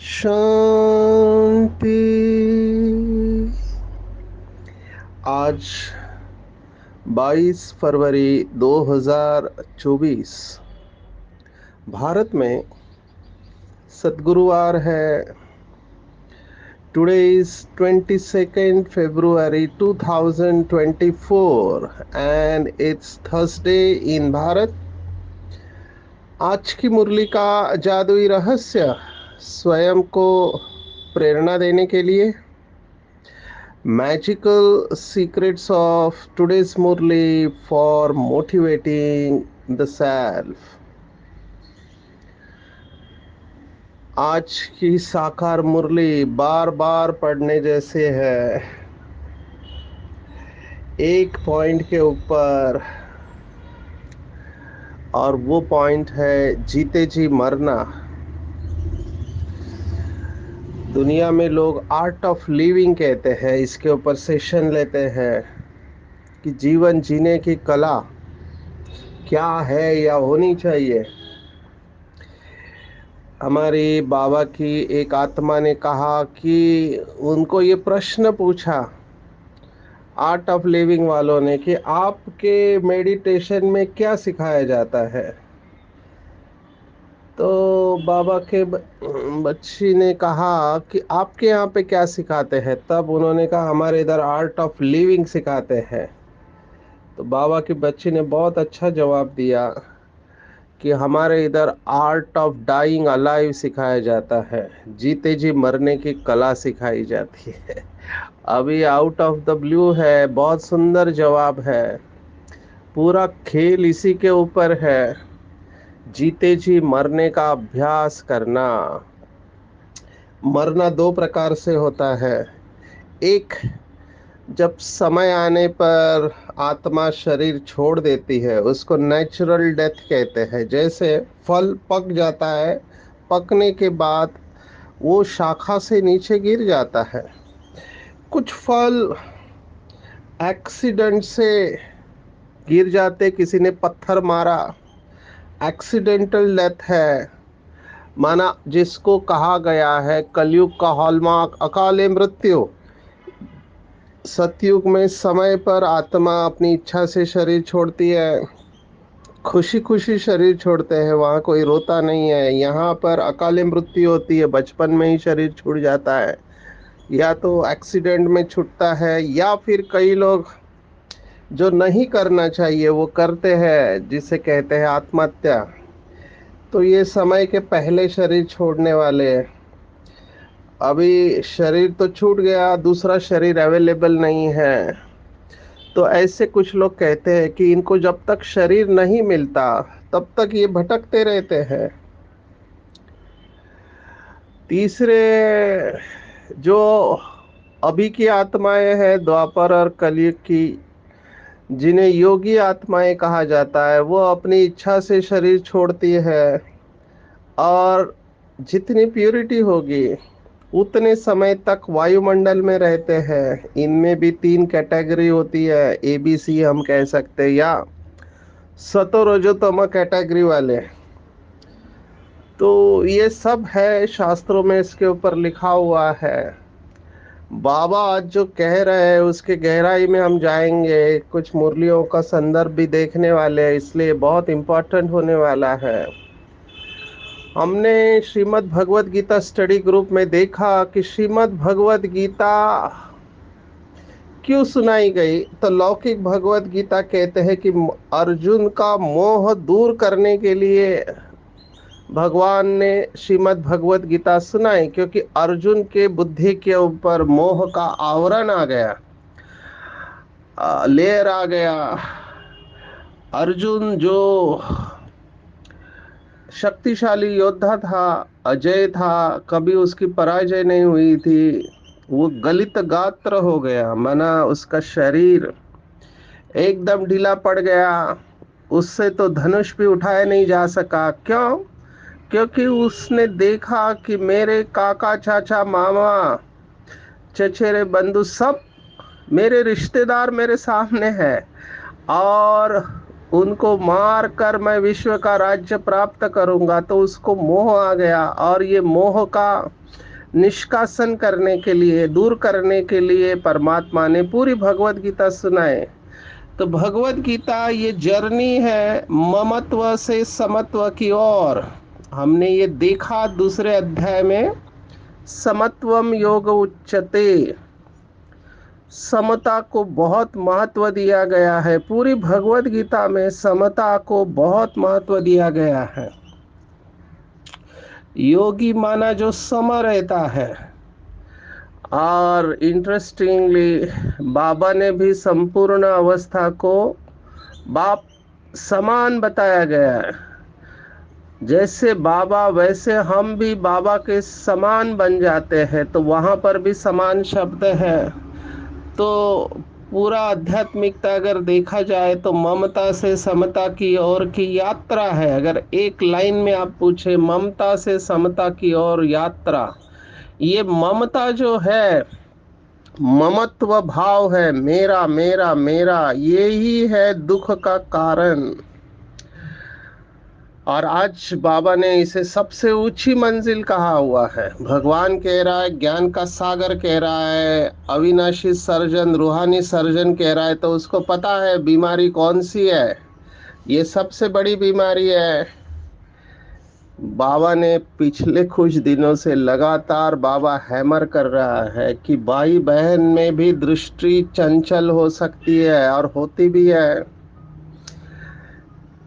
शांति। आज 22 फरवरी 2024 भारत में सद्गुरुवार है। Today is 22nd February 2024 and it's Thursday in Bharat. आज की मुरली का जादुई रहस्य स्वयं को प्रेरणा देने के लिए Magical secrets of today's Murli for motivating the self। आज की साकार मुरली बार बार पढ़ने जैसे है। एक पॉइंट के ऊपर, और वो पॉइंट है जीते जी मरना। दुनिया में लोग आर्ट ऑफ लिविंग कहते हैं, इसके ऊपर सेशन लेते हैं कि जीवन जीने की कला क्या है या होनी चाहिए। हमारी बाबा की एक आत्मा ने कहा कि उनको ये प्रश्न पूछा आर्ट ऑफ लिविंग वालों ने कि आपके मेडिटेशन में क्या सिखाया जाता है। तो बाबा के बच्ची ने कहा कि आपके यहाँ पे क्या सिखाते हैं। तब उन्होंने कहा हमारे इधर आर्ट ऑफ लिविंग सिखाते हैं। तो बाबा की बच्ची ने बहुत अच्छा जवाब दिया कि हमारे इधर आर्ट ऑफ डाइंग अलाइव सिखाया जाता है, जीते जी मरने की कला सिखाई जाती है। अभी आउट ऑफ द ब्लू है, बहुत सुंदर जवाब है। पूरा खेल इसी के ऊपर है, जीते जी मरने का अभ्यास करना। मरना दो प्रकार से होता है। एक, जब समय आने पर आत्मा शरीर छोड़ देती है, उसको नेचुरल डेथ कहते हैं। जैसे फल पक जाता है, पकने के बाद वो शाखा से नीचे गिर जाता है। कुछ फल एक्सीडेंट से गिर जाते, किसी ने पत्थर मारा, एक्सीडेंटल डेथ है। माना जिसको कहा गया है कलयुग का हॉलमार्क अकाले मृत्यु। सतयुग में समय पर आत्मा अपनी इच्छा से शरीर छोड़ती है, खुशी खुशी शरीर छोड़ते हैं, वहाँ कोई रोता नहीं है। यहाँ पर अकाले मृत्यु होती है, बचपन में ही शरीर छूट जाता है, या तो एक्सीडेंट में छूटता है, या फिर कई लोग जो नहीं करना चाहिए वो करते हैं, जिसे कहते हैं आत्महत्या। तो ये समय के पहले शरीर छोड़ने वाले हैं। अभी शरीर तो छूट गया, दूसरा शरीर अवेलेबल नहीं है। तो ऐसे कुछ लोग कहते हैं कि इनको जब तक शरीर नहीं मिलता तब तक ये भटकते रहते हैं। तीसरे, जो अभी की आत्माएं हैं द्वापर और कलयुग की, जिन्हें योगी आत्माएं कहा जाता है, वो अपनी इच्छा से शरीर छोड़ती है, और जितनी प्यूरिटी होगी उतने समय तक वायुमंडल में रहते हैं। इनमें भी तीन कैटेगरी होती है, ABC हम कह सकते हैं, या सतो रजो तमो कैटेगरी वाले। तो ये सब है शास्त्रों में, इसके ऊपर लिखा हुआ है। बाबा आज जो कह रहे हैं उसके गहराई में हम जाएंगे, कुछ मुरलियों का संदर्भ भी देखने वाले हैं, इसलिए बहुत इम्पोर्टेंट होने वाला है। हमने श्रीमद् भगवत गीता स्टडी ग्रुप में देखा कि श्रीमद् भगवत गीता क्यों सुनाई गई। तो लौकिक भगवत गीता कहते हैं कि अर्जुन का मोह दूर करने के लिए भगवान ने श्रीमद् भगवत गीता सुनाई, क्योंकि अर्जुन के बुद्धि के ऊपर मोह का आवरण आ गया, लेयर आ गया। अर्जुन जो शक्तिशाली योद्धा था, अजय था, कभी उसकी पराजय नहीं हुई थी, वो गलित गात्र हो गया। माना उसका शरीर एकदम ढीला पड़ गया, उससे तो धनुष भी उठाया नहीं जा सका। क्यों? क्योंकि उसने देखा कि मेरे काका, चाचा, मामा, चचेरे, बंधु सब मेरे रिश्तेदार मेरे सामने हैं, और उनको मार कर मैं विश्व का राज्य प्राप्त करूंगा। तो उसको मोह आ गया, और ये मोह का निष्कासन करने के लिए, दूर करने के लिए परमात्मा ने पूरी भगवत गीता सुनाए। तो भगवत गीता ये जर्नी है ममत्व से समत्व की ओर। हमने ये देखा दूसरे अध्याय में, समत्वम योग उच्यते। समता को बहुत महत्व दिया गया है, पूरी भगवत गीता में समता को बहुत महत्व दिया गया है। योगी माना जो सम रहता है। और इंटरेस्टिंगली बाबा ने भी संपूर्ण अवस्था को बाप समान बताया गया है। जैसे बाबा वैसे हम भी बाबा के समान बन जाते हैं, तो वहां पर भी समान शब्द है। तो पूरा आध्यात्मिकता अगर देखा जाए तो ममता से समता की ओर की यात्रा है। अगर एक लाइन में आप पूछे, ममता से समता की ओर यात्रा, ये ममता जो है, ममत्व भाव है, मेरा मेरा मेरा, ये ही है दुख का कारण। और आज बाबा ने इसे सबसे ऊंची मंजिल कहा हुआ है। भगवान कह रहा है, ज्ञान का सागर कह रहा है, अविनाशी सर्जन, रूहानी सर्जन कह रहा है, तो उसको पता है बीमारी कौन सी है। ये सबसे बड़ी बीमारी है। बाबा ने पिछले कुछ दिनों से लगातार बाबा हैमर कर रहा है कि भाई बहन में भी दृष्टि चंचल हो सकती है, और होती भी है।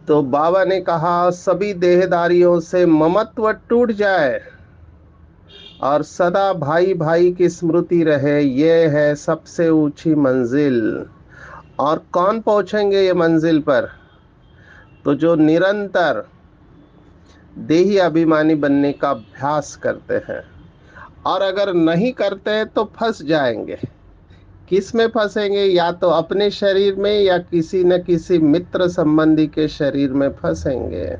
तो बाबा ने कहा सभी देहदारियों से ममत्व टूट जाए और सदा भाई भाई की स्मृति रहे, ये है सबसे ऊंची मंजिल। और कौन पहुंचेंगे ये मंजिल पर? तो जो निरंतर देही अभिमानी बनने का अभ्यास करते हैं। और अगर नहीं करते तो फंस जाएंगे। किस में फंसेंगे? या तो अपने शरीर में, या किसी न किसी मित्र संबंधी के शरीर में फंसेंगे।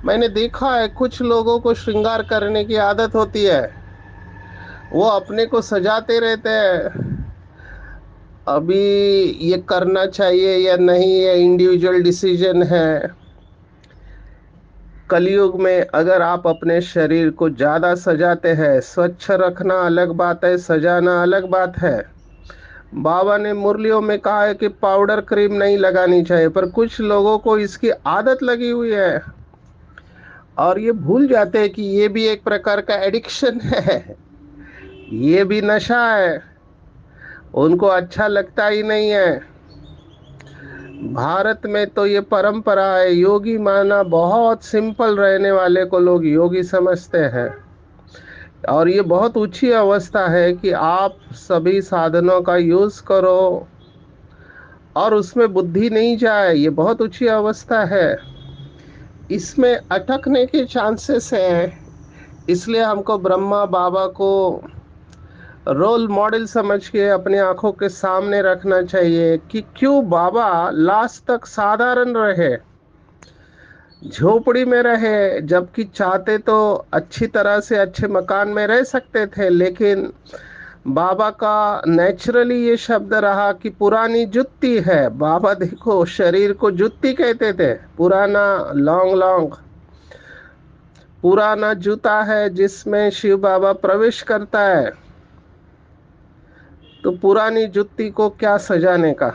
मैंने देखा है कुछ लोगों को श्रृंगार करने की आदत होती है, वो अपने को सजाते रहते हैं। अभी ये करना चाहिए या नहीं, ये इंडिविजुअल डिसीजन है। कलयुग में अगर आप अपने शरीर को ज्यादा सजाते हैं, स्वच्छ रखना अलग बात है, सजाना अलग बात है। बाबा ने मुरलियों में कहा है कि पाउडर क्रीम नहीं लगानी चाहिए, पर कुछ लोगों को इसकी आदत लगी हुई है, और ये भूल जाते हैं कि ये भी एक प्रकार का एडिक्शन है, ये भी नशा है। उनको अच्छा लगता ही नहीं है। भारत में तो ये परंपरा है, योगी माना बहुत सिंपल रहने वाले को लोग योगी समझते हैं। और ये बहुत ऊंची अवस्था है कि आप सभी साधनों का यूज करो और उसमें बुद्धि नहीं जाए, ये बहुत ऊंची अवस्था है। इसमें अटकने के चांसेस है। इसलिए हमको ब्रह्मा बाबा को रोल मॉडल समझ के अपने आंखों के सामने रखना चाहिए कि क्यों बाबा लास्ट तक साधारण रहे, झोपड़ी में रहे, जबकि चाहते तो अच्छी तरह से अच्छे मकान में रह सकते थे। लेकिन बाबा का नेचुरली ये शब्द रहा कि पुरानी जुत्ती है। बाबा देखो शरीर को जुत्ती कहते थे, पुराना लॉन्ग लॉन्ग पुराना जूता है जिसमें शिव बाबा प्रवेश करता है। तो पुरानी जुत्ती को क्या सजाने का?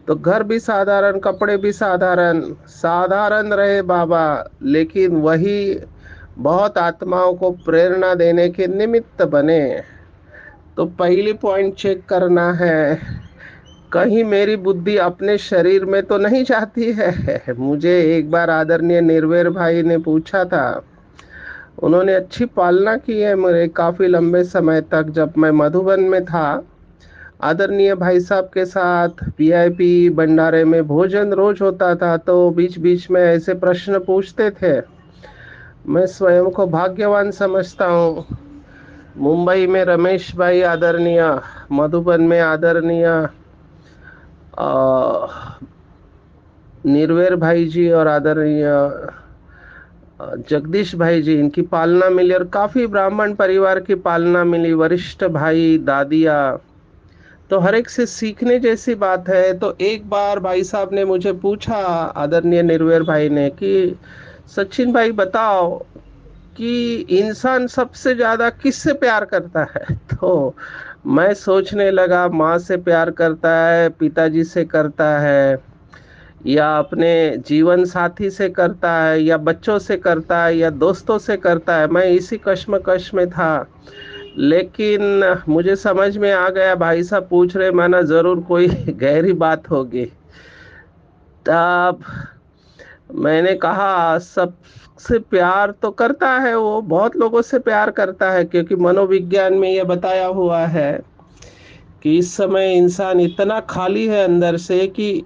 तो घर भी साधारण, कपड़े भी साधारण, साधारण रहे बाबा, लेकिन वही बहुत आत्माओं को प्रेरणा देने के निमित्त बने। तो पहली पॉइंट चेक करना है, कहीं मेरी बुद्धि अपने शरीर में तो नहीं जाती है। मुझे एक बार आदरणीय निर्वैर भाई ने पूछा था, उन्होंने अच्छी पालना की है मेरे काफी लंबे समय तक। जब मैं मधुबन में था, आदरणीय भाई साहब के साथ वीआईपी भंडारे में भोजन रोज होता था, तो बीच बीच में ऐसे प्रश्न पूछते थे। मैं स्वयं को भाग्यवान समझता हूँ। मुंबई में रमेश भाई आदरणीय, मधुबन में आदरणीय निर्वैर भाई जी और आदरणीय जगदीश भाई जी, इनकी पालना मिली और काफी ब्राह्मण परिवार की पालना मिली, वरिष्ठ भाई दादिया, तो हर एक से सीखने जैसी बात है। तो एक बार भाई साहब ने मुझे पूछा, आदरणीय निर्वैर भाई ने, कि सचिन भाई बताओ कि इंसान सबसे ज्यादा किससे प्यार करता है? तो मैं सोचने लगा, माँ से प्यार करता है, पिताजी से करता है, या अपने जीवन साथी से करता है, या बच्चों से करता है, या दोस्तों से करता है। मैं इसी कश्मकश में था, लेकिन मुझे समझ में आ गया भाई साहब पूछ रहे, माना जरूर कोई गहरी बात होगी। तब मैंने कहा सबसे प्यार तो करता है, वो बहुत लोगों से प्यार करता है, क्योंकि मनोविज्ञान में यह बताया हुआ है कि इस समय इंसान इतना खाली है अंदर से कि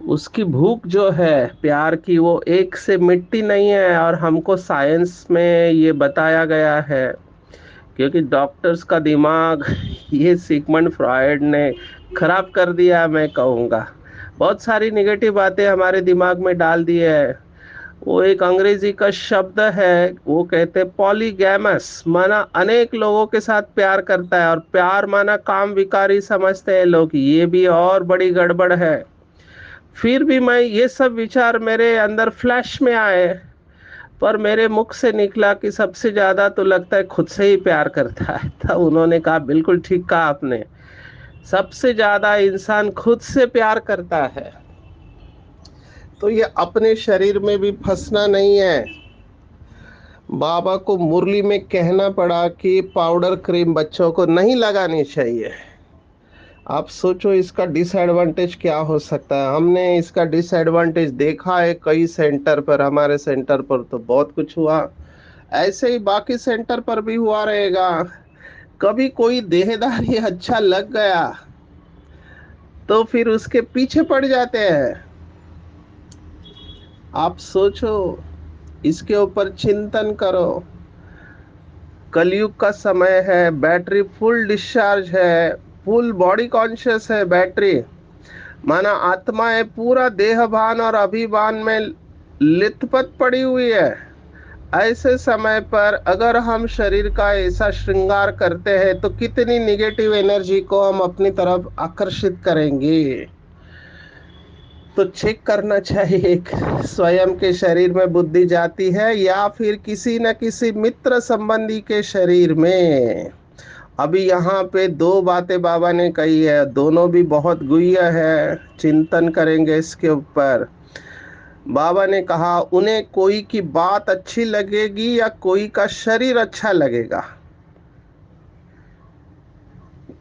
उसकी भूख जो है प्यार की, वो एक से मिटती नहीं है। और हमको साइंस में ये बताया गया है, क्योंकि डॉक्टर्स का दिमाग ये सिगमंड फ्रॉयड ने खराब कर दिया, मैं कहूँगा। बहुत सारी निगेटिव बातें हमारे दिमाग में डाल दी है। वो एक अंग्रेजी का शब्द है, वो कहते हैं पॉलीगैमस, माना अनेक लोगों के साथ प्यार करता है, और प्यार माना काम विकारी समझते हैं लोग। ये भी और बड़ी गड़बड़ है। फिर भी मैं, ये सब विचार मेरे अंदर फ्लैश में आए, पर मेरे मुख से निकला कि सबसे ज्यादा तो लगता है खुद से ही प्यार करता है। तब उन्होंने कहा बिल्कुल ठीक कहा आपने, सबसे ज्यादा इंसान खुद से प्यार करता है। तो ये अपने शरीर में भी फंसना नहीं है। बाबा को मुरली में कहना पड़ा कि पाउडर क्रीम बच्चों को नहीं लगानी चाहिए। आप सोचो इसका डिसएडवांटेज क्या हो सकता है। हमने इसका डिसएडवांटेज देखा है कई सेंटर पर, हमारे सेंटर पर तो बहुत कुछ हुआ, ऐसे ही बाकी सेंटर पर भी हुआ रहेगा। कभी कोई देहदारी अच्छा लग गया तो फिर उसके पीछे पड़ जाते हैं। आप सोचो, इसके ऊपर चिंतन करो। कलयुग का समय है, बैटरी फुल डिस्चार्ज है, फुल बॉडी कॉन्शियस है बैटरी, माना आत्माएं पूरा देहभान और अभिमान में लिथपथ पड़ी हुई है। ऐसे समय पर अगर हम शरीर का ऐसा श्रृंगार करते हैं तो कितनी निगेटिव एनर्जी को हम अपनी तरफ आकर्षित करेंगे। तो चेक करना चाहिए कि स्वयं के शरीर में बुद्धि जाती है या फिर किसी न किसी मित्र संबंधी के शरीर में। अभी यहाँ पे दो बातें बाबा ने कही है, दोनों भी बहुत गुह्य है, चिंतन करेंगे इसके ऊपर। बाबा ने कहा उन्हें कोई की बात अच्छी लगेगी या कोई का शरीर अच्छा लगेगा।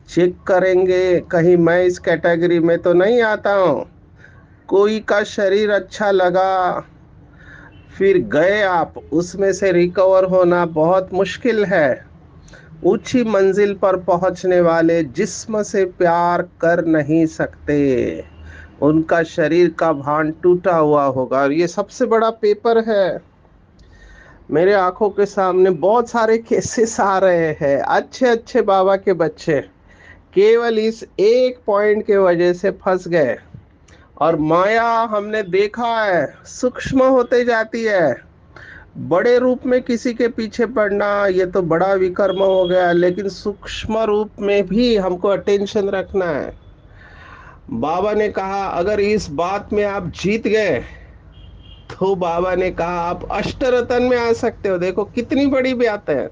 चेक करेंगे कहीं मैं इस कैटेगरी में तो नहीं आता हूँ। कोई का शरीर अच्छा लगा, फिर गए आप, उसमें से रिकवर होना बहुत मुश्किल है। ऊंची मंजिल पर पहुंचने वाले जिस्म से प्यार कर नहीं सकते, उनका शरीर का भान टूटा हुआ होगा। और ये सबसे बड़ा पेपर है। मेरे आंखों के सामने बहुत सारे केसेस आ रहे हैं, अच्छे अच्छे बाबा के बच्चे केवल इस एक पॉइंट के वजह से फंस गए। और माया हमने देखा है सूक्ष्म होते जाती है। बड़े रूप में किसी के पीछे पड़ना ये तो बड़ा विकर्म हो गया, लेकिन सूक्ष्म रूप में भी हमको अटेंशन रखना है। बाबा ने कहा अगर इस बात में आप जीत गए तो बाबा ने कहा आप अष्टरतन में आ सकते हो। देखो कितनी बड़ी बात है।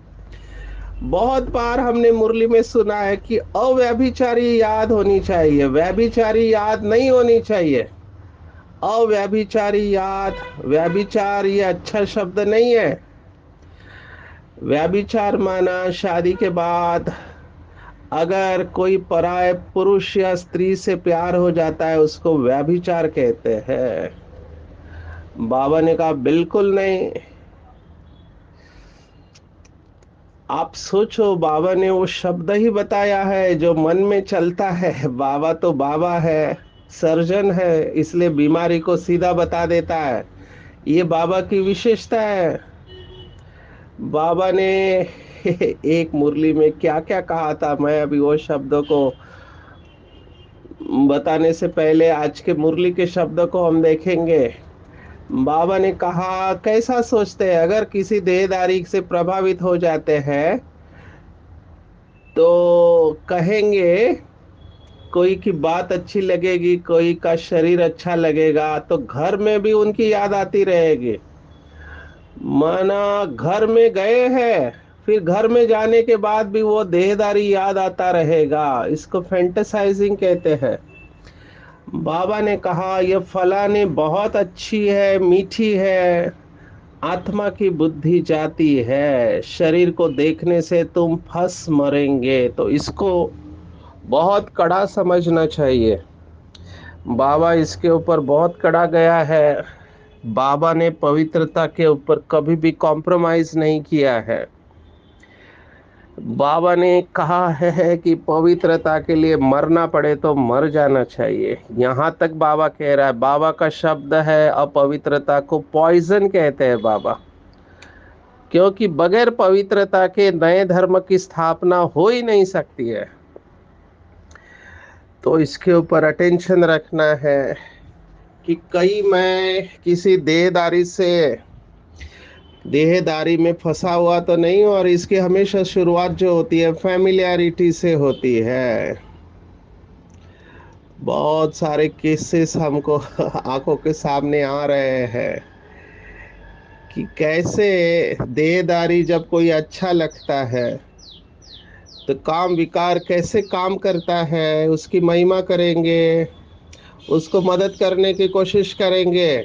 बहुत बार हमने मुरली में सुना है कि अव्यभिचारी याद होनी चाहिए, व्यभिचारी याद नहीं होनी चाहिए। अव्यभिचारी याद, व्यभिचार ये अच्छा शब्द नहीं है। व्यभिचार माना शादी के बाद अगर कोई पराये पुरुष या स्त्री से प्यार हो जाता है उसको व्यभिचार कहते हैं। बाबा ने कहा बिल्कुल नहीं। आप सोचो, बाबा ने वो शब्द ही बताया है जो मन में चलता है। बाबा तो बाबा है, सर्जन है, इसलिए बीमारी को सीधा बता देता है। ये बाबा की विशेषता है। बाबा ने एक मुरली में क्या क्या कहा था, मैं अभी वो शब्दों को बताने से पहले आज के मुरली के शब्दों को हम देखेंगे। बाबा ने कहा, कैसा सोचते हैं अगर किसी देहधारी से प्रभावित हो जाते हैं तो कहेंगे कोई की बात अच्छी लगेगी, कोई का शरीर अच्छा लगेगा, तो घर में भी उनकी याद आती रहेगी। माना घर में गए हैं, फिर घर में जाने के बाद भी वो देहदारी याद आता रहेगा। इसको फैंटेसाइजिंग कहते हैं। बाबा ने कहा ये फलाने बहुत अच्छी है, मीठी है, आत्मा की बुद्धि जाती है, शरीर को देखने से तुम फंस मरेंगे। तो इसको बहुत कड़ा समझना चाहिए। बाबा इसके ऊपर बहुत कड़ा गया है। बाबा ने पवित्रता के ऊपर कभी भी कॉम्प्रोमाइज नहीं किया है। बाबा ने कहा है कि पवित्रता के लिए मरना पड़े तो मर जाना चाहिए। यहाँ तक बाबा कह रहा है। बाबा का शब्द है, अपवित्रता को पॉइजन कहते हैं बाबा, क्योंकि बगैर पवित्रता के नए धर्म की स्थापना हो ही नहीं सकती है। तो इसके ऊपर अटेंशन रखना है कि कहीं मैं किसी देहदारी में फंसा हुआ तो नहीं हूं। और इसकी हमेशा शुरुआत जो होती है फैमिलियरिटी से होती है। बहुत सारे केसेस हमको आंखों के सामने आ रहे हैं कि कैसे देहदारी जब कोई अच्छा लगता है तो काम विकार कैसे काम करता है, उसकी महिमा करेंगे, उसको मदद करने की कोशिश करेंगे।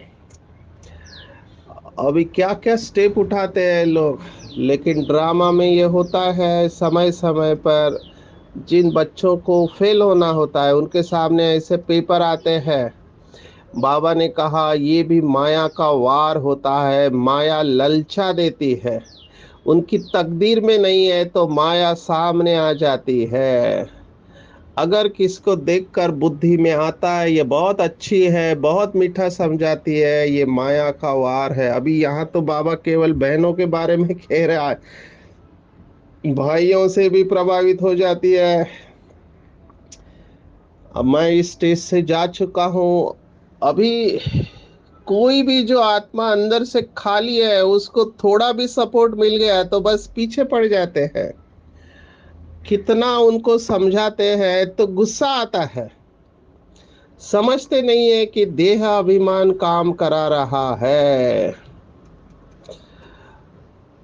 अभी क्या क्या स्टेप उठाते हैं लोग। लेकिन ड्रामा में ये होता है, समय समय पर जिन बच्चों को फेल होना होता है उनके सामने ऐसे पेपर आते हैं। बाबा ने कहा ये भी माया का वार होता है, माया ललचा देती है। उनकी तकदीर में नहीं है तो माया सामने आ जाती है। अगर किसको देखकर बुद्धि में आता है ये बहुत अच्छी है, बहुत मीठा समझाती है, ये माया का वार है। अभी यहाँ तो बाबा केवल बहनों के बारे में कह रहा है, भाइयों से भी प्रभावित हो जाती है। अब मैं इस स्टेज से जा चुका हूँ। अभी कोई भी जो आत्मा अंदर से खाली है उसको थोड़ा भी सपोर्ट मिल गया तो बस पीछे पड़ जाते हैं। कितना उनको समझाते हैं तो गुस्सा आता है। समझते नहीं है कि देह अभिमान काम करा रहा है।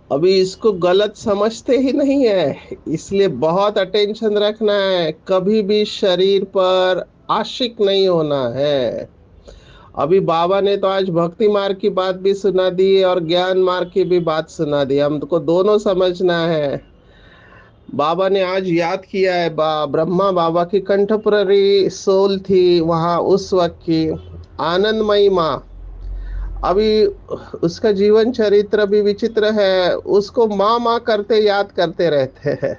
अभी इसको गलत समझते ही नहीं है। इसलिए बहुत अटेंशन रखना है, कभी भी शरीर पर आशिक नहीं होना है। अभी बाबा ने तो आज भक्ति मार्ग की बात भी सुना दी और ज्ञान मार्ग की भी बात सुना दी। हमको दोनों समझना है। बाबा ने आज याद किया है, ब्रह्मा बाबा की कंठप्ररी सोल थी वहां उस वक्त की, आनंदमयी माँ। अभी उसका जीवन चरित्र भी विचित्र है। उसको माँ माँ करते याद करते रहते हैं।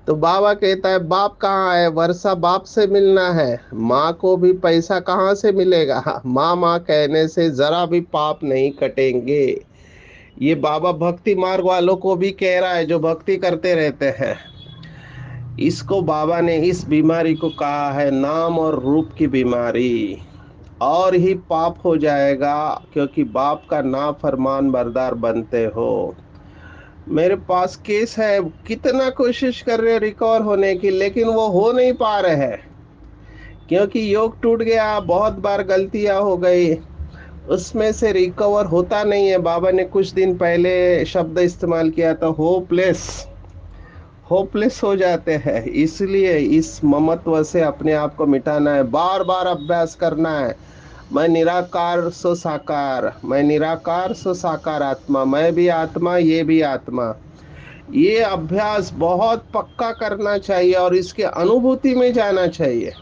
तो बाबा कहता है बाप कहाँ है, वर्षा बाप से मिलना है। माँ को भी पैसा कहाँ से मिलेगा, माँ माँ कहने से जरा भी पाप नहीं कटेंगे। ये बाबा भक्ति मार्ग वालों को भी कह रहा है जो भक्ति करते रहते हैं। इसको बाबा ने इस बीमारी को कहा है नाम और रूप की बीमारी। और ही पाप हो जाएगा क्योंकि बाप का ना फरमान बरदार बनते हो। मेरे पास केस है, कितना कोशिश कर रहे रिकवर होने की, लेकिन वो हो नहीं पा रहे हैं क्योंकि योग टूट गया, बहुत बार गलतियां हो गई, उसमें से रिकवर होता नहीं है। बाबा ने कुछ दिन पहले शब्द इस्तेमाल किया था, होपलेस। होपलेस हो जाते हैं। इसलिए इस ममत्व से अपने आप को मिटाना है, बार बार अभ्यास करना है। मैं निराकार सो साकार, मैं निराकार सो साकार आत्मा, मैं भी आत्मा ये भी आत्मा। ये अभ्यास बहुत पक्का करना चाहिए और इसके अनुभूति में जाना चाहिए।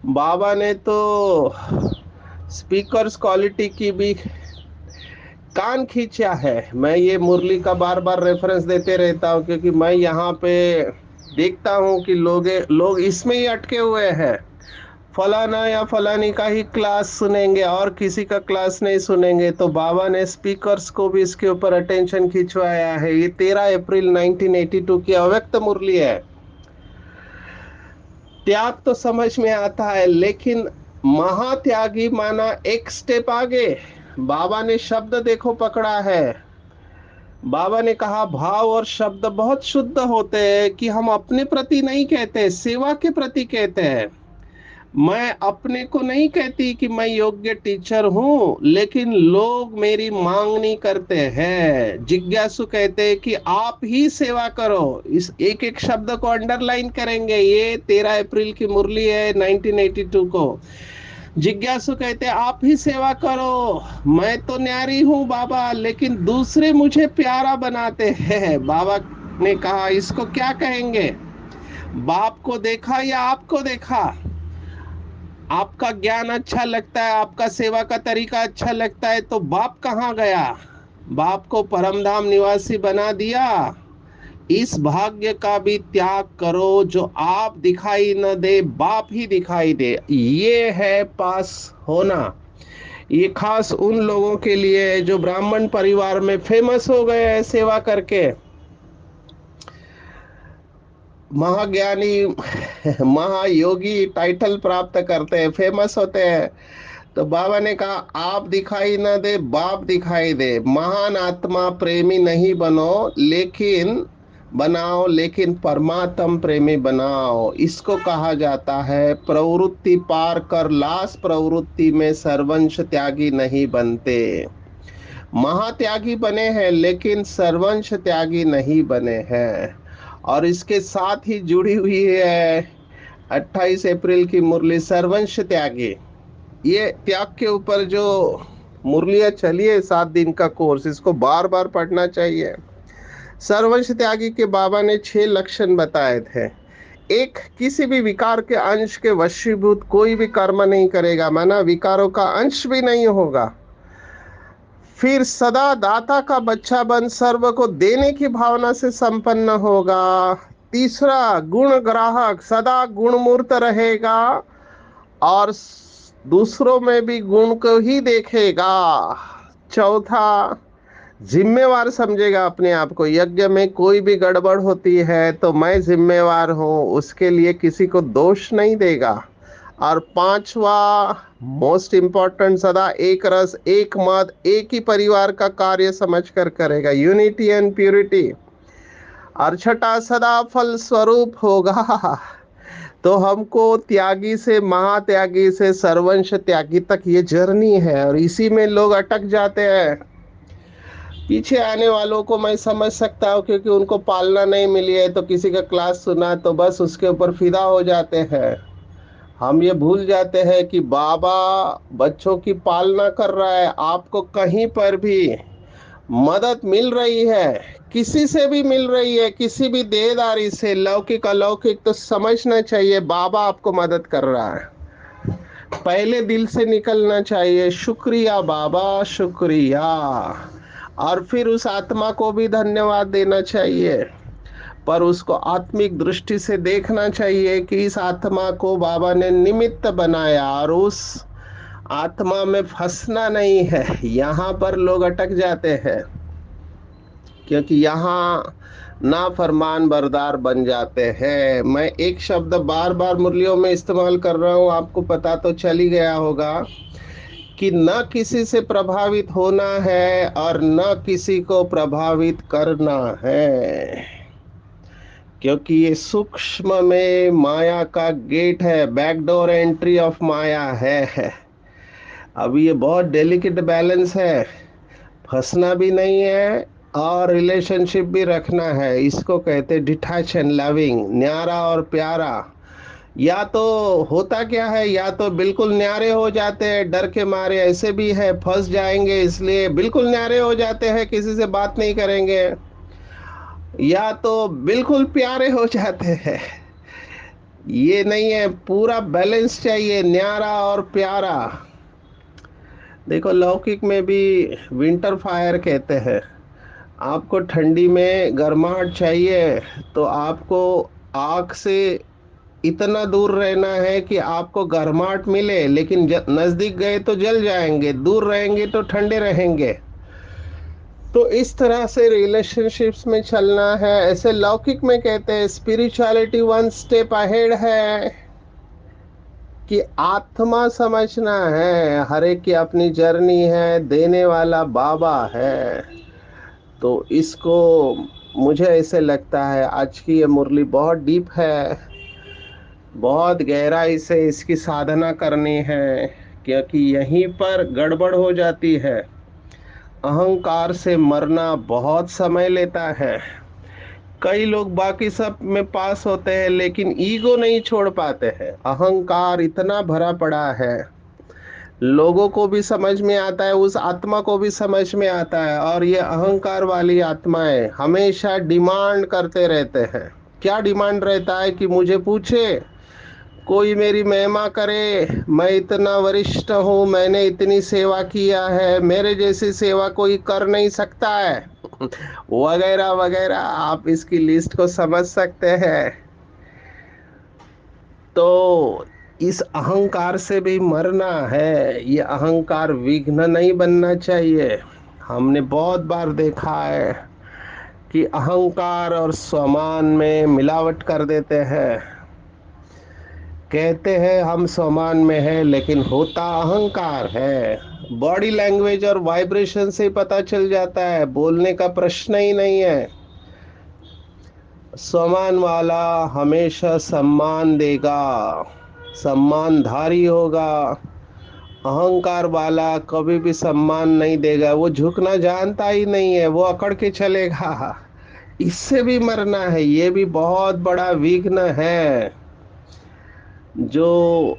बाबा ने तो स्पीकर्स क्वालिटी की भी कान खींचा है। मैं ये मुरली का बार बार रेफरेंस देते रहता हूँ क्योंकि मैं यहाँ पे देखता हूँ कि लोग इसमें ही अटके हुए हैं। फलाना या फलानी का ही क्लास सुनेंगे और किसी का क्लास नहीं सुनेंगे। तो बाबा ने स्पीकर्स को भी इसके ऊपर अटेंशन खिंचवाया है। ये 13 अप्रैल 1982 की अव्यक्त मुरली है। त्याग तो समझ में आता है, लेकिन महात्यागी माना एक स्टेप आगे। बाबा ने शब्द देखो पकड़ा है। बाबा ने कहा भाव और शब्द बहुत शुद्ध होते हैं कि हम अपने प्रति नहीं कहते, सेवा के प्रति कहते हैं। मैं अपने को नहीं कहती कि मैं योग्य टीचर हूं, लेकिन लोग मेरी मांग नहीं करते हैं। जिज्ञासु कहते हैं कि आप ही सेवा करो। इस एक एक शब्द को अंडरलाइन करेंगे। ये 13 अप्रैल की मुरली है 1982 को। जिज्ञासु कहते हैं आप ही सेवा करो। मैं तो न्यारी हूं बाबा, लेकिन दूसरे मुझे प्यारा बनाते हैं। बाबा ने कहा इसको क्या कहेंगे? बाप को देखा या आपको देखा? आपका ज्ञान अच्छा लगता है, आपका सेवा का तरीका अच्छा लगता है, तो बाप कहाँ गया? बाप को परमधाम निवासी बना दिया। इस भाग्य का भी त्याग करो जो आप दिखाई न दे, बाप ही दिखाई दे। ये है पास होना। ये खास उन लोगों के लिए है जो ब्राह्मण परिवार में फेमस हो गए हैं सेवा करके, महाज्ञानी महायोगी टाइटल प्राप्त करते हैं, फेमस होते हैं। तो बाबा ने कहा आप दिखाई ना दे, बाप दिखाई दे। महान आत्मा प्रेमी नहीं बनो, लेकिन बनाओ, लेकिन परमात्म प्रेमी बनाओ। इसको कहा जाता है प्रवृत्ति पार कर लाश प्रवृत्ति में सर्वंश त्यागी नहीं बनते। महात्यागी बने हैं लेकिन सर्वंश त्यागी नहीं बने हैं। और इसके साथ ही जुड़ी हुई है 28 अप्रैल की मुरली सर्वंश त्यागी। ये त्याग के ऊपर जो मुरलियां चली है 7 दिन का कोर्स, इसको बार बार पढ़ना चाहिए। सर्वंश त्यागी के बाबा ने 6 लक्षण बताए थे। एक, किसी भी विकार के अंश के वशीभूत कोई भी कर्म नहीं करेगा, माना विकारों का अंश भी नहीं होगा। फिर सदा दाता का बच्चा बन सर्व को देने की भावना से संपन्न होगा। तीसरा, गुण ग्राहक सदा गुणमूर्त रहेगा और दूसरों में भी गुण को ही देखेगा। चौथा, जिम्मेवार समझेगा अपने आप को। यज्ञ में कोई भी गड़बड़ होती है तो मैं जिम्मेवार हूं, उसके लिए किसी को दोष नहीं देगा। और पांचवा, मोस्ट इंपॉर्टेंट, सदा एक रस एक मत एक ही परिवार का कार्य समझकर करेगा, यूनिटी एंड प्यूरिटी। और छठा, सदा फल स्वरूप होगा। तो हमको त्यागी से महात्यागी से सर्वंश त्यागी तक ये जर्नी है, और इसी में लोग अटक जाते हैं। पीछे आने वालों को मैं समझ सकता हूँ, क्योंकि उनको पालना नहीं मिली है, तो किसी का क्लास सुना तो बस उसके ऊपर फिदा हो जाते हैं। हम ये भूल जाते हैं कि बाबा बच्चों की पालना कर रहा है। आपको कहीं पर भी मदद मिल रही है, किसी से भी मिल रही है, किसी भी देहदारी से, लौकिक अलौकिक, तो समझना चाहिए बाबा आपको मदद कर रहा है। पहले दिल से निकलना चाहिए शुक्रिया बाबा शुक्रिया, और फिर उस आत्मा को भी धन्यवाद देना चाहिए। पर उसको आत्मिक दृष्टि से देखना चाहिए कि इस आत्मा को बाबा ने निमित्त बनाया, और उस आत्मा में फंसना नहीं है। यहाँ पर लोग अटक जाते हैं, क्योंकि यहाँ ना फरमान बरदार बन जाते हैं। मैं एक शब्द बार बार मुरलियों में इस्तेमाल कर रहा हूँ, आपको पता तो चल ही गया होगा कि न किसी से प्रभावित होना है और न किसी को प्रभावित करना है, क्योंकि ये सूक्ष्म में माया का गेट है, बैकडोर एंट्री ऑफ माया है। अभी ये बहुत डेलिकेट बैलेंस है, फंसना भी नहीं है और रिलेशनशिप भी रखना है। इसको कहते हैं डिटैच लविंग, न्यारा और प्यारा। या तो होता क्या है, या तो बिल्कुल न्यारे हो जाते हैं डर के मारे, ऐसे भी है फंस जाएंगे इसलिए बिल्कुल न्यारे हो जाते हैं, किसी से बात नहीं करेंगे। या तो बिल्कुल प्यारे हो जाते हैं। ये नहीं है, पूरा बैलेंस चाहिए, न्यारा और प्यारा। देखो लौकिक में भी विंटर फायर कहते हैं। आपको ठंडी में गर्माहट चाहिए तो आपको आग से इतना दूर रहना है कि आपको गर्माहट मिले, लेकिन नजदीक गए तो जल जाएंगे, दूर रहेंगे तो ठंडे रहेंगे। तो इस तरह से रिलेशनशिप्स में चलना है। ऐसे लौकिक में कहते हैं स्पिरिचुअलिटी 1 स्टेप अहेड है, कि आत्मा समझना है, हर एक की अपनी जर्नी है, देने वाला बाबा है। तो इसको मुझे ऐसे लगता है आज की ये मुरली बहुत डीप है, बहुत गहराई से इसकी साधना करनी है, क्योंकि यहीं पर गड़बड़ हो जाती है। अहंकार से मरना बहुत समय लेता है। कई लोग बाकी सब में पास होते हैं लेकिन ईगो नहीं छोड़ पाते हैं। अहंकार इतना भरा पड़ा है, लोगों को भी समझ में आता है, उस आत्मा को भी समझ में आता है, और ये अहंकार वाली आत्माएं हमेशा डिमांड करते रहते हैं। क्या डिमांड रहता है कि मुझे पूछे, कोई मेरी महिमा करे, मैं इतना वरिष्ठ हूँ, मैंने इतनी सेवा किया है, मेरे जैसी सेवा कोई कर नहीं सकता है, वगैरह वगैरह। आप इसकी लिस्ट को समझ सकते हैं। तो इस अहंकार से भी मरना है। ये अहंकार विघ्न नहीं बनना चाहिए। हमने बहुत बार देखा है कि अहंकार और स्वमान में मिलावट कर देते हैं। कहते हैं हम स्वमान में है लेकिन होता अहंकार है। बॉडी लैंग्वेज और वाइब्रेशन से पता चल जाता है, बोलने का प्रश्न ही नहीं है। स्वमान वाला हमेशा सम्मान देगा, सम्मानधारी होगा। अहंकार वाला कभी भी सम्मान नहीं देगा, वो झुकना जानता ही नहीं है, वो अकड़ के चलेगा। इससे भी मरना है। ये भी बहुत बड़ा विघ्न है। जो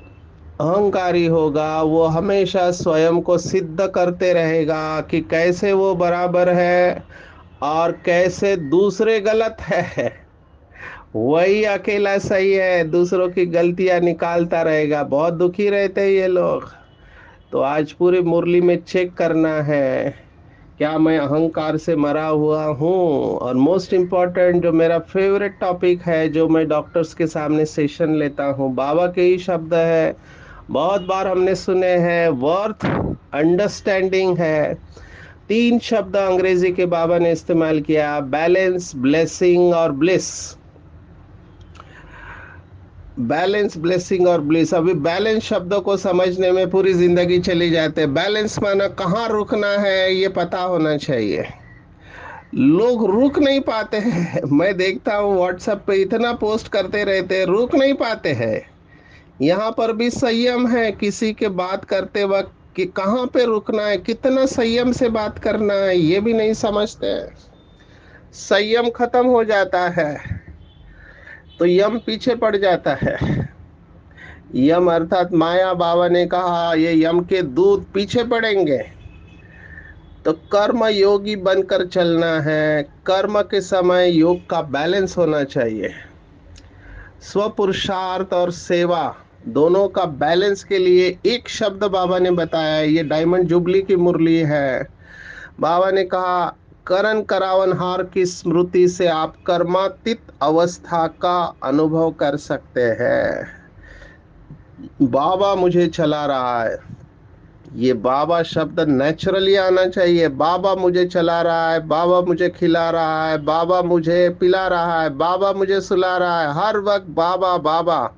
अहंकारी होगा वो हमेशा स्वयं को सिद्ध करते रहेगा कि कैसे वो बराबर है और कैसे दूसरे गलत है। वही अकेला सही है, दूसरों की गलतियां निकालता रहेगा। बहुत दुखी रहते हैं ये लोग। तो आज पूरी मुरली में चेक करना है, क्या मैं अहंकार से मरा हुआ हूँ। और मोस्ट इम्पोर्टेंट, जो मेरा फेवरेट टॉपिक है, जो मैं डॉक्टर्स के सामने सेशन लेता हूँ, बाबा के ही शब्द है, बहुत बार हमने सुने हैं। वर्थ अंडरस्टैंडिंग है। 3 शब्द अंग्रेजी के बाबा ने इस्तेमाल किया, बैलेंस, ब्लेसिंग और ब्लिस। बैलेंस, ब्लेसिंग और ब्लिस। अभी बैलेंस शब्दों को समझने में पूरी जिंदगी चली जाते हैं। बैलेंस माना कहाँ रुकना है ये पता होना चाहिए। लोग रुक नहीं पाते हैं। मैं देखता हूँ व्हाट्सएप पे इतना पोस्ट करते रहते हैं, रुक नहीं पाते हैं। यहाँ पर भी संयम है किसी के बात करते वक्त, कि कहाँ पे रुकना है, कितना संयम से बात करना है, ये भी नहीं समझते हैं। संयम खत्म हो जाता है तो यम पीछे पड़ जाता है। यम अर्थात माया, बाबा ने कहा ये यम के दूत पीछे पड़ेंगे। तो कर्म योगी बनकर चलना है। कर्म के समय योग का बैलेंस होना चाहिए। स्वपुरुषार्थ और सेवा दोनों का बैलेंस के लिए एक शब्द बाबा ने बताया है। ये डायमंड जुबली की मुरली है। बाबा ने कहा, करण करावनहार की स्मृति से आप कर्मातीत अवस्था का अनुभव कर सकते हैं। बाबा मुझे चला रहा है, ये बाबा शब्द नेचुरली आना चाहिए। बाबा मुझे चला रहा है, बाबा मुझे खिला रहा है, बाबा मुझे पिला रहा है, बाबा मुझे सुला रहा है, हर वक्त बाबा बाबा।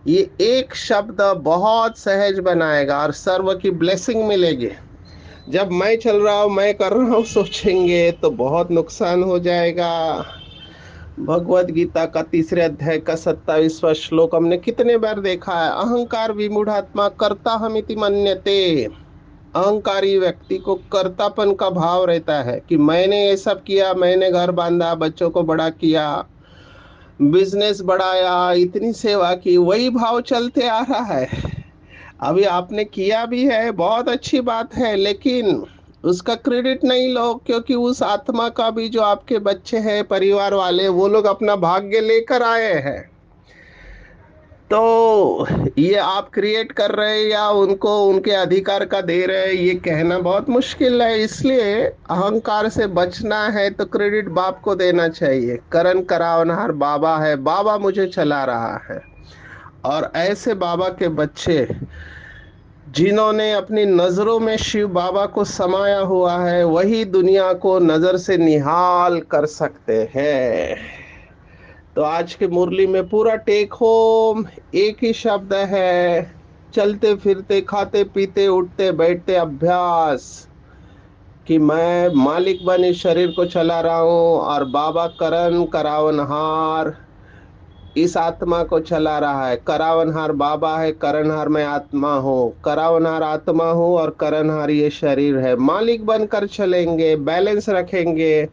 ये एक शब्द बहुत सहज बनाएगा और सर्व की ब्लेसिंग मिलेगी। जब मैं चल रहा हूँ, मैं कर रहा हूँ सोचेंगे तो बहुत नुकसान हो जाएगा। भगवत गीता का 3 अध्याय का 27वां श्लोक हमने कितने बार देखा है। अहंकार विमूढ़ात्मा कर्ता हमिति मन्यते। अहंकारी व्यक्ति को कर्तापन का भाव रहता है कि मैंने ये सब किया, मैंने घर बांधा, बच्चों को बड़ा किया, बिजनेस बढ़ाया, इतनी सेवा की, वही भाव चलते आ रहा है। अभी आपने किया भी है, बहुत अच्छी बात है, लेकिन उसका क्रेडिट नहीं लो, क्योंकि उस आत्मा का भी, जो आपके बच्चे हैं, परिवार वाले, वो लोग अपना भाग्य लेकर आए हैं। तो ये आप क्रिएट कर रहे हैं या उनको उनके अधिकार का दे रहे हैं, ये कहना बहुत मुश्किल है। इसलिए अहंकार से बचना है तो क्रेडिट बाप को देना चाहिए। करण करावनहार बाबा है, बाबा मुझे चला रहा है। और ऐसे बाबा के बच्चे जिन्होंने अपनी नजरों में शिव बाबा को समाया हुआ है, वही दुनिया को नजर से निहाल कर सकते हैं। तो आज की मुरली में पूरा टेक होम एक ही शब्द है, चलते फिरते खाते पीते उठते बैठते अभ्यास, कि मैं मालिक बन इस शरीर को चला रहा हूँ और बाबा करण करावनहार इस आत्मा को चला रहा है। करावनहार बाबा है, करणहार मैं आत्मा हूँ, करावनहार आत्मा हूँ और करणहार ये शरीर है। मालिक बनकर चलेंगे, बैलेंस रखेंगे,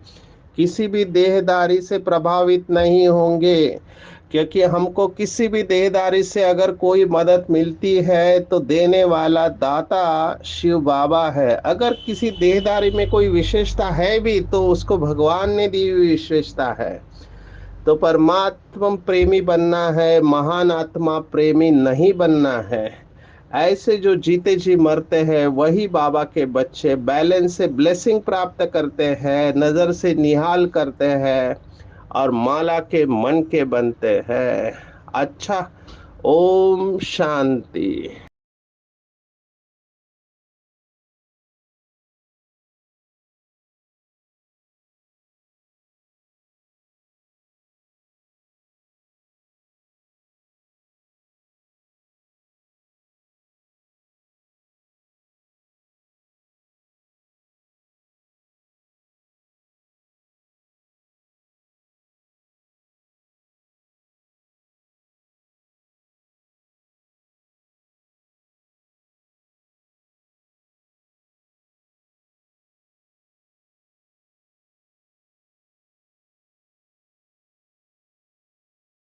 किसी भी देहदारी से प्रभावित नहीं होंगे, क्योंकि हमको किसी भी देहदारी से अगर कोई मदद मिलती है तो देने वाला दाता शिव बाबा है। अगर किसी देहदारी में कोई विशेषता है भी तो उसको भगवान ने दी हुई विशेषता है। तो परमात्मा प्रेमी बनना है, महान आत्मा प्रेमी नहीं बनना है। ऐसे जो जीते जी मरते हैं वही बाबा के बच्चे बैलेंस से ब्लेसिंग प्राप्त करते हैं, नजर से निहाल करते हैं और माला के मन के बनते हैं। अच्छा, ओम शांति।